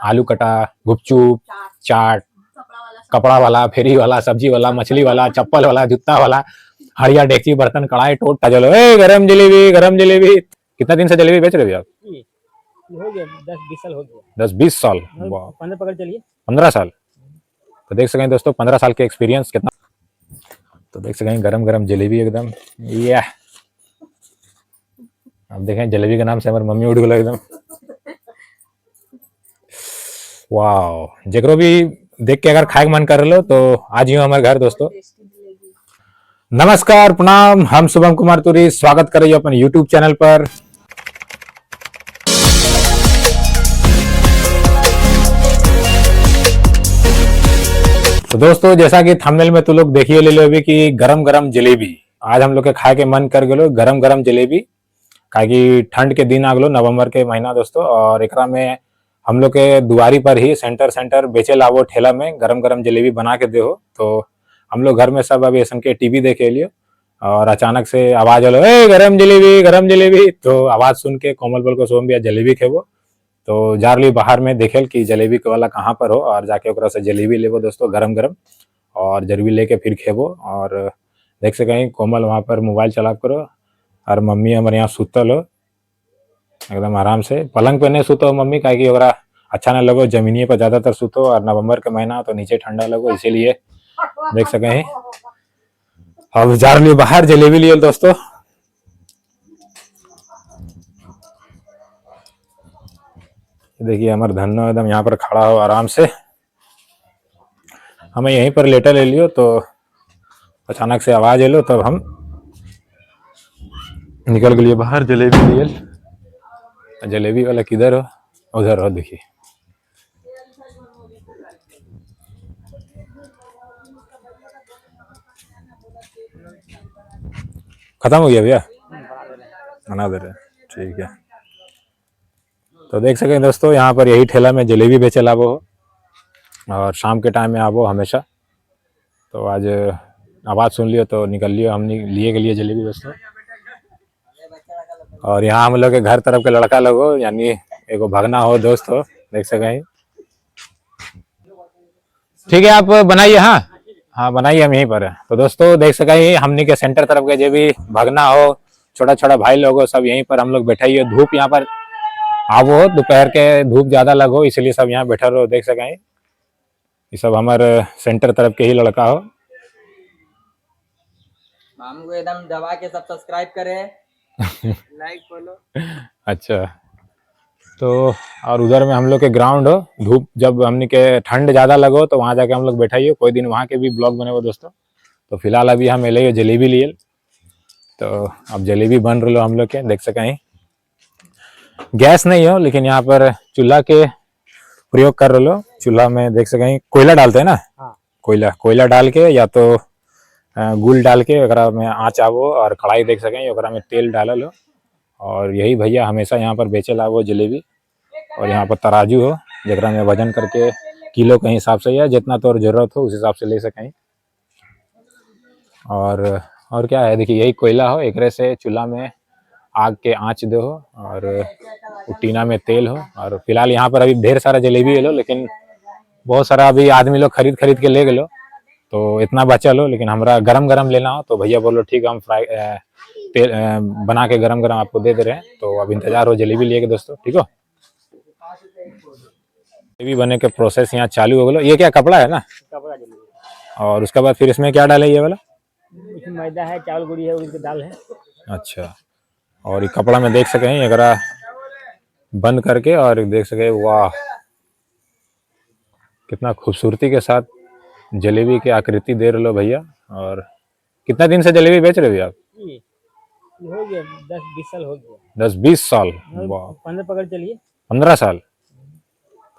आलू कटा, गुपचुप, चाट, कपड़ा वाला, फेरी वाला, सब्जी वाला, मछली वाला, चप्पल वाला, जूता वाला, हड़िया, डेक्ची, बर्तन, कढ़ाई, टोट चलो गरम जलेबी, गरम जलेबी। कितना दिन से जलेबी बेच रहे हो आप? हो गया 10-20 साल हो गया। 10-20 साल? 15 पकड़ चलिए। 15 साल। तो देख सकें दोस्तों 15 साल के एक्सपीरियंस कितना। तो देख सकें गरम गरम जलेबी एकदम। ये अब देखें जलेबी के नाम से हमारी मम्मी उठ गई एकदम। वाह, जेकरो भी देख के अगर खाए मन कर लो तो आज ही हमारे घर दोस्तों। नमस्कार, प्रणाम, हम शुभम कुमार तुरी स्वागत करिए अपन यूट्यूब चैनल पर। तो दोस्तों जैसा कि थंबनेल में तो लोग देखिए ले लो अभी कि गरम गरम जलेबी आज हम लोग के खाए के मन कर गलो। गरम गरम जलेबी काहे कि ठंड के दिन आ गलो, नवंबर के महीना दोस्तों। और एकरा में हम लोग के दुआरी पर ही सेंटर बेचे लावो ठेला में गरम गरम जलेबी बना के दे हो। तो हम लोग घर में सब अभी ऐसा के टीवी देखे लियो और अचानक से आवाज आलो, ए गरम जलेबी, गरम जलेबी। तो आवाज सुन के कोमल बोल को सोम भैया जलेबी खेबो। तो जार ली बाहर में देखेल कि जलेबी के वाला कहाँ पर हो और जाके ओकरा से जलेबी लेबो दोस्तों गरम गरम, और जलेबी लेके फिर खेबो। और देख सकें कोमल वहां पर मोबाइल चला करो और मम्मी हमारे यहाँ सुतल हो एकदम आराम से। पलंग पे नहीं सुतो मम्मी काहे कि ओकरा अच्छा ना लगो, जमीनिए पर ज्यादातर सुतो और नवंबर के महीना तो नीचे ठंडा लगो, इसीलिए देख सकें अब जार ली बाहर जलेबी लिए दोस्तों। देखिए हमारे धन्नो एकदम यहाँ पर खड़ा हो आराम से, हमें यहीं पर लेटर ले लियो। तो अचानक से आवाज एलो तब हम निकल गए बाहर जलेबी लिए। जलेबी वाला किधर हो? उधर हो, देखिए खत्म हो गया भैया, बना दे रहे, ठीक है। तो देख सकें दोस्तों यहाँ पर यही ठेला में जलेबी बेचे लावो हो और शाम के टाइम में आवो हमेशा। तो आज आवाज सुन लियो तो निकल लियो, हम लिए के लिए जलेबी दोस्तों। और यहाँ हम लोग के घर तरफ के लड़का लोग हो, यानी एगो भगना हो, दोस्त हो, देख सकें। ठीक है आप बनाइए, हाँ बनाइए, हम यहीं पर है। तो दोस्तों देख सकें हमनी के सेंटर तरफ के जो भी भगना हो, छोटा छोटा भाई लोग हो, सब यहीं पर हम लोग बैठे ही हो। धूप यहाँ पर आवो, दोपहर के धूप ज्यादा लगो इसलिए सब यहाँ बैठे रहो, देख सकें। ये सब हमारे सेंटर तरफ के ही लड़का हो। हमको एकदम दबा के सब सब्सक्राइब करें, लाइक फॉलो। अच्छा, तो और उधर में हम लोग के ग्राउंड हो, धूप जब हमने के ठंड ज्यादा लगो तो वहां जाके हम लोग बैठा ही हो, कोई दिन वहां के भी ब्लॉग बने हो दोस्तों। तो फिलहाल अभी हम ले जलेबी लिए, तो अब जलेबी बन रहे हम लोग के, देख सकें। गैस नहीं हो लेकिन यहाँ पर चूल्हा के प्रयोग कर रहे लो। चूल्हा में देख सकें कोयला डालते हैं ना, कोयला डाल के या तो गुल डाल के ओकरा में आँच आवो, और कढ़ाई देख सकें ओकरा में तेल डाल लो। और यही भैया हमेशा यहाँ पर बेचे लावो जलेबी। और यहाँ पर तराजू हो जरा में वजन करके किलो के हिसाब से या जितना तो जरूरत हो उस हिसाब से ले सकें। और क्या है, देखिए यही कोयला हो, एक से चूल्हा में आग के आँच दो हो और टीना में तेल हो। और फिलहाल यहाँ पर अभी ढेर सारा जलेबी ले लो, लेकिन बहुत सारा अभी आदमी लोग खरीद के ले गए, तो इतना बचल हो। लेकिन हमारा गरम गरम लेना हो तो भैया बोलो ठीक है, हम फ्राई तेल बना के गरम गरम आपको दे रहे हैं। तो अब इंतजार हो जलेबी लिए के दोस्तों, ठीक हो। जलेबी बने के प्रोसेस यहाँ चालू हो गया। ये क्या कपड़ा है ना, कपड़ा जलेबी, और उसके बाद फिर इसमें क्या डाले ये वाला? इसमें मैदा है, चावल गुड़ी है, उड़द की दाल है। अच्छा, और ये कपड़ा में देख सकें अगर बंद करके, और देख सके वाह कितना खूबसूरती के साथ जलेबी की आकृति दे रहे लो भैया। और कितना दिन से जलेबी बेच रहे हो भैया आप? हो गया 10-20 साल हो गया। 10-20 साल? वाह, 15 पकड़ चलिए। 15 साल।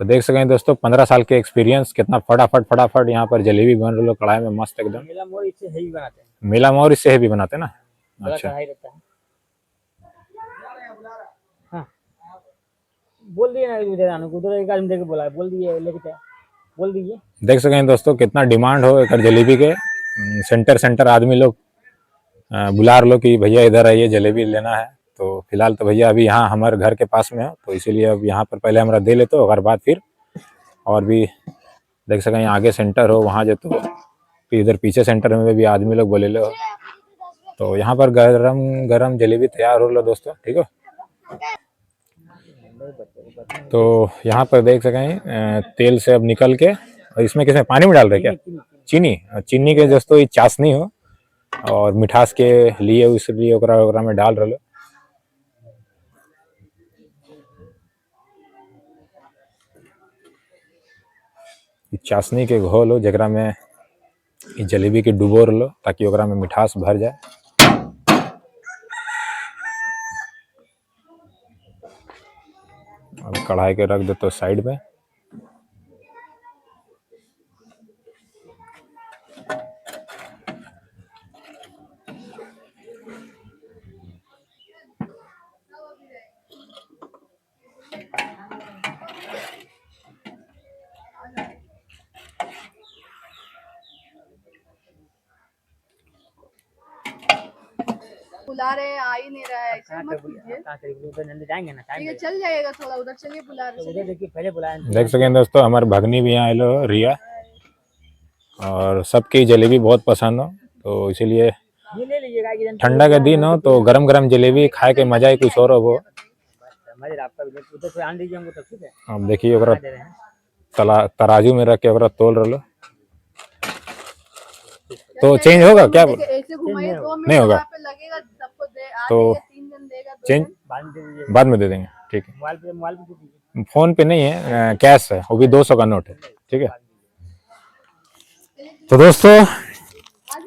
तो देख सकें दोस्तों 15 साल के एक्सपीरियंस कितना फटाफट यहाँ पर जलेबी बन रही लो कढ़ाई में मस्त एकदम। मेला मोर इससे हेवी बनाते हैं। मेला मोर इससे हेवी बनाते हैं ना? अच्छा, रहता है। हाँ बोल दिए ना उधर एक आदमी देके बोला, बोल दिए लेके बोल दीजिए। देख सकें दोस्तों कितना डिमांड हो एक जलेबी के। सेंटर आदमी लोग बुला लो कि भैया इधर आइए जलेबी लेना है। तो फिलहाल तो भैया अभी यहाँ हमारे घर के पास में हो, तो इसीलिए अब यहाँ पर पहले हमारा दे लेते हो, अगर बाद फिर और भी देख सकें आगे सेंटर हो वहाँ जो तो फिर इधर पीछे सेंटर में भी आदमी लोग बोले लो। तो यहाँ पर गरम गरम जलेबी तैयार हो लो दोस्तों, ठीक है। तो यहाँ पर देख सकें तेल से अब निकल के, और इसमें किसमें पानी में डाल रहे क्या? चीनी। चीनी के दोस्तों ये चाशनी हो और मिठास के लिए इसलिए ओकरा में डाल रहे। चाशनी के घोल हो जरा में जलेबी के डुबो लो ताकि ओकरा में मिठास भर जाए। अब कढ़ाई के रख दे तो साइड में। बुला रहे हैं, आ ही नहीं रहा है, ऐसे मत कीजिए। उधर नंद जाएंगे ना, ठीक है चल जाएगा, थोड़ा उधर चलिए, बुला रहे हैं। उधर देखिए पहले बुलाया। देख सकें दोस्तों हमारे भगनी भी यहाँ आलो रिया, और सबकी जलेबी बहुत पसंद हो, तो इसीलिए ये ले लीजिएगा। ठंडा का दिन हो तो गरम गरम जलेबी खाए के मजा ही कुछ और हो। वो आपका उधर से आन दीजिए हमको, तो ठीक है। अब देखिए ओकरा तराजू में रख के ओकरा तोल रहे। तो चेंज होगा क्या? ऐसे घुमाइए 2 मिनट नहीं होगा पे लगेगा, सबको दे तो 3 दिन देगा, चेंज बाद में दे देंगे, ठीक है। मोबाइल पे दे दीजिए। फोन पे नहीं है, कैश है, वो भी 200 का नोट है, ठीक है। तो दोस्तों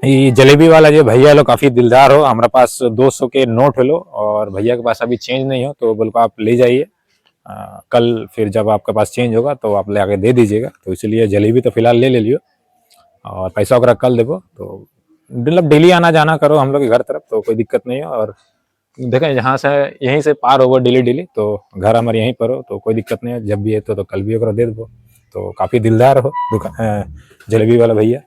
ये जलेबी वाला जो भैया लोग काफी दिलदार हो, हमारे पास 200 के नोट लो और भैया के पास अभी चेंज नहीं हो, तो बोल को आप ले जाइए, कल फिर जब आपके पास चेंज होगा तो आप ले आके दे दीजिएगा। तो इसलिए जलेबी तो फिलहाल ले लियो और पैसा वगैरह कल देवो। तो मतलब डेली आना जाना करो हम लोग के घर तरफ तो कोई दिक्कत नहीं है। और देखें जहाँ से यहीं से पार होगा डेली तो घर हमारे यहीं पर हो तो कोई दिक्कत नहीं है, जब भी है तो कल भी ओकरा दे दो। तो काफी दिलदार हो दुकान जलेबी वाला भैया।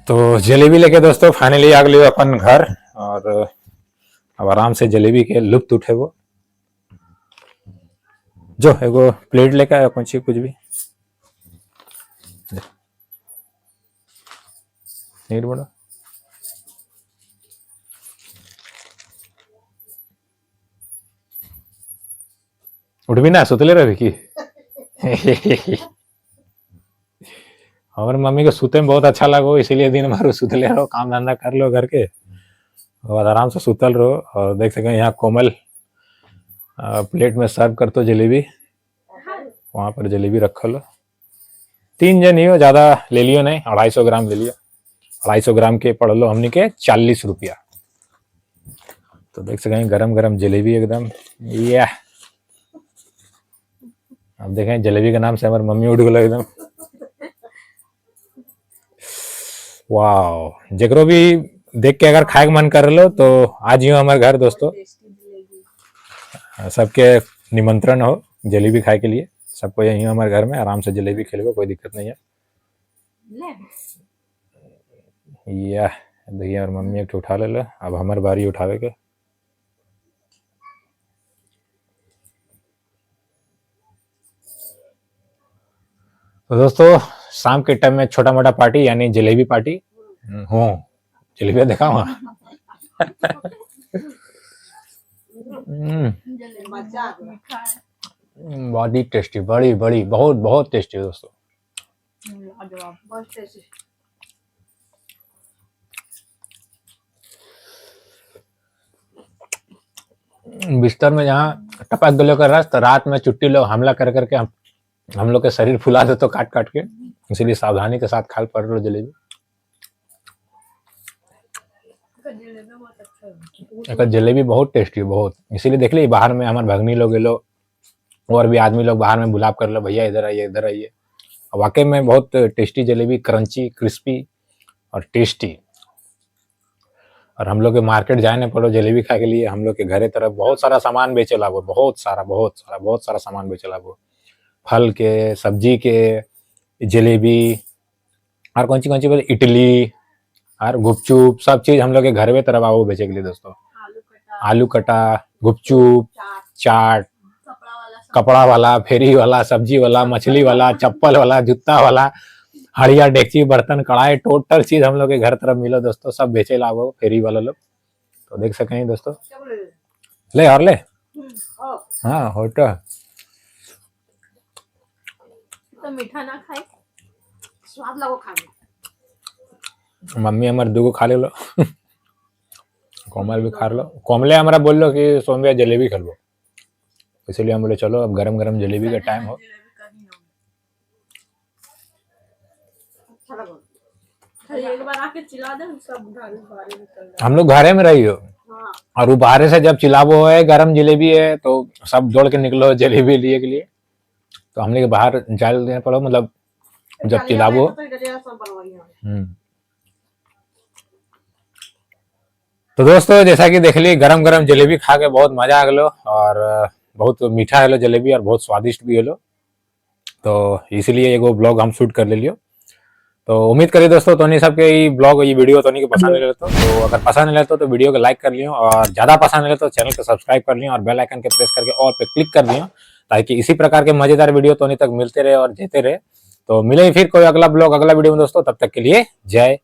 तो जलेबी लेके दोस्तों फाइनली आ गए अपन घर, और अब आराम से जलेबी के लुत्फ उठे वो। जो एगो प्लेट लेकर आया कुछ भी नहीं बड़ा उठ भी ना सुतले रहे कि हमारे मम्मी को सुते में बहुत अच्छा लगो, इसीलिए दिन भर सुतले रहो, काम धंधा कर लो घर के और आराम से सुतल रहो। और देख सकें यहाँ कोमल प्लेट में सर्व कर तो जलेबी, वहां पर जलेबी रख लो। 3 जन ही हो, ज्यादा ले लियो नहीं, 250 ग्राम ले लियो। 250 ग्राम के पड़ लो हमने के 40 रुपया। तो देख सकें गरम गरम जलेबी एकदम ये। अब देखें जलेबी के नाम से हमारी मम्मी उठ गलो एकदम। वाह, जकरो भी देख के अगर खाए मन कर लो तो आज ही हमारे घर दोस्तों, सबके निमंत्रण हो जलेबी खाए के लिए। सबको यहीं हमारे घर में आराम से जलेबी खेलो, कोई दिक्कत नहीं है। यह देखिए और मम्मी एक उठा ले, अब हमारी बारी उठावे के। तो दोस्तों शाम के टाइम में छोटा मोटा पार्टी यानी जलेबी पार्टी हो। जलेबियाँ देखा वहाँ बहुत ही टेस्टी, बड़ी बड़ी बहुत बहुत टेस्टी है दोस्तों। बिस्तर में जहाँ टपक गलो का रस, तो रात में चुट्टी लोग हमला कर करके हम लोग के शरीर फुला दे तो काट काट के, इसीलिए सावधानी के साथ खाल पड़ लो जलेबी। एक जलेबी बहुत टेस्टी है बहुत, इसीलिए देख ली बाहर में हमारे भगनी लोग लो और भी आदमी लोग बाहर में बुलाव कर लो, भैया इधर आइए इधर आइए। वाकई में बहुत टेस्टी जलेबी, क्रंची क्रिस्पी और टेस्टी। और हम लोग के मार्केट जाए ना पड़ो जलेबी खाए के लिए, हम लोग के घरे तरफ बहुत सारा सामान बेचे लागो, बहुत सारा सामान बेचे लागो, फल के, सब्जी के, जलेबी और कौन सी बोले इडली और गुपचुप, सब चीज हम लोग के घर में तरफ आओ बेचे के लिए दोस्तों। आलू कटा गुपचुप, चाट, कपड़ा वाला, फेरी वाला, सब्जी वाला, मछली वाला, चप्पल वाला, जूता वाला, हड़िया, डेगची, बर्तन, कढ़ाई, टोटल चीज हम लोग के घर तरफ मिलो दोस्तों। सब बेचे ला वो फेरी वाला लोग, तो देख सकें दोस्तों। ले और ले, हाँ होटल तो मीठा ना खाए, स्वाद लगो खाने। मम्मी हमारे दूगो खा ले लो कोमल भी खा लो। कोमले हमारा बोल लो कि सोमवार जलेबी खा लो, इसलिए हम बोले चलो अब गरम गरम जलेबी का टाइम हो। अच्छा लगो, एक बार आके चिल्ला दे, हम सब घरे बाहर निकल जाए। हम लोग घरे में रही हो, हाँ और वो बाहर से जब चिल्लाबो है गरम जलेबी है तो सब दौड़ के निकलो जलेबी लिए के लिए। तो हमने के बाहर जाल देना पड़ो, मतलब जब चिल्लाबो। सब बनवाई है। तो दोस्तों जैसा कि देख ली, गरम गरम जलेबी खा के बहुत मजा आ गलो, और बहुत मीठा है जलेबी और बहुत स्वादिष्ट भी है। तो इसलिए एगो ब्लॉग हम शूट कर ले लियो। तो उम्मीद करिए दोस्तों तोनी सबके ये ब्लॉग ये वीडियो तोनी के पसंद ले तो अगर पसंद ले तो वीडियो को लाइक कर लियो, और ज्यादा पसंद ले तो चैनल को सब्सक्राइब कर लियो और बेल आइकन के प्रेस करके ऑल पे क्लिक कर लियो, ताकि इसी प्रकार के मजेदार वीडियो तोनी तक मिलते रहे और जेते रहे। तो मिले फिर कोई अगला ब्लॉग अगला वीडियो में दोस्तों, तब तक के लिए जय हिंद।